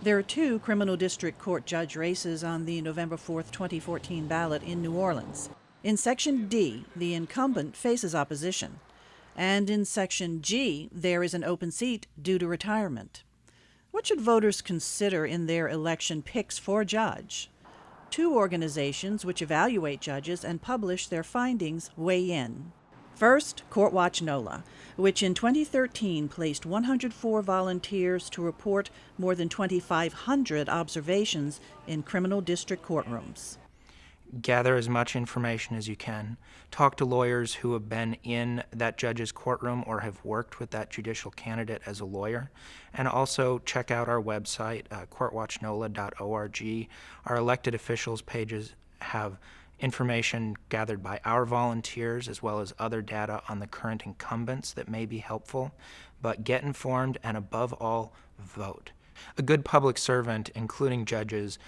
There are two criminal district court judge races on the November 4th, 2014 ballot in New Orleans. In Section D, the incumbent faces opposition, and in Section G, there is an open seat due to retirement. What should voters consider in their election picks for judge? Two organizations which evaluate judges and publish their findings weigh in. First, CourtWatch NOLA, which in 2013 placed 104 volunteers to report more than 2,500 observations in criminal district courtrooms. Gather as much information as you can. Talk to lawyers who have been in that judge's courtroom or have worked with that judicial candidate as a lawyer. And also check out our website, CourtWatchNOLA.org. Our elected officials pages have information gathered by our volunteers as well as other data on the current incumbents that may be helpful. But get informed and above all, vote. A good public servant, including judges,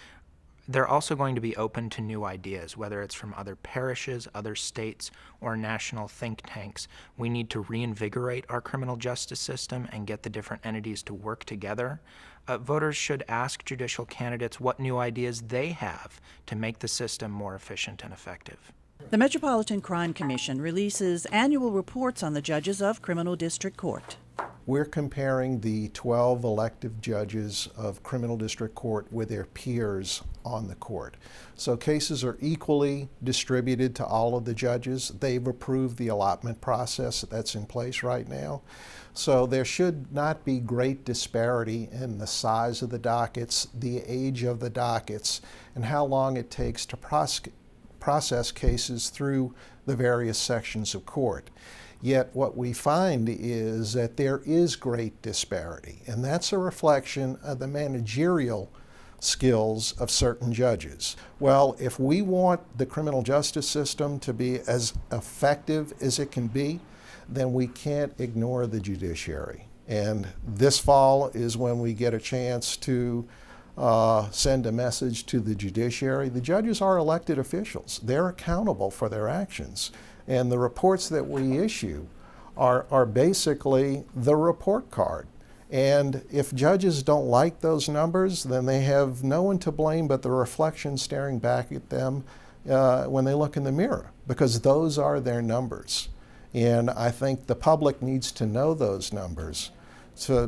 they're also going to be open to new ideas, whether it's from other parishes, other states, or national think tanks. We need to reinvigorate our criminal justice system and get the different entities to work together. Voters should ask judicial candidates what new ideas they have to make the system more efficient and effective. The Metropolitan Crime Commission releases annual reports on the judges of criminal district court. We're comparing the 12 elective judges of criminal district court with their peers on the court. So cases are equally distributed to all of the judges. They've approved the allotment process that's in place right now. So there should not be great disparity in the size of the dockets, the age of the dockets, and how long it takes to process cases through the various sections of court. Yet what we find is that there is great disparity, and that's a reflection of the managerial skills of certain judges. Well, if we want the criminal justice system to be as effective as it can be, then we can't ignore the judiciary. And this fall is when we get a chance to send a message to the judiciary. The judges are elected officials. They're accountable for their actions. And the reports that we issue are basically the report card. And if judges don't like those numbers, then they have no one to blame but the reflection staring back at them when they look in the mirror, because those are their numbers. And I think the public needs to know those numbers.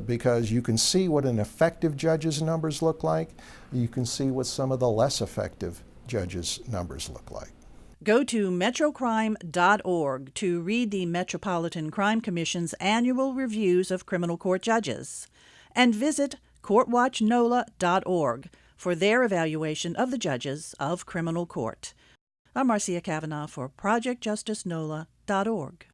Because you can see what an effective judge's numbers look like, you can see what some of the less effective judges' numbers look like. Go to metrocrime.org to read the Metropolitan Crime Commission's annual reviews of criminal court judges, and visit CourtWatchNOLA.org for their evaluation of the judges of criminal court. I'm Marcia Cavanaugh for ProjectJusticeNOLA.org.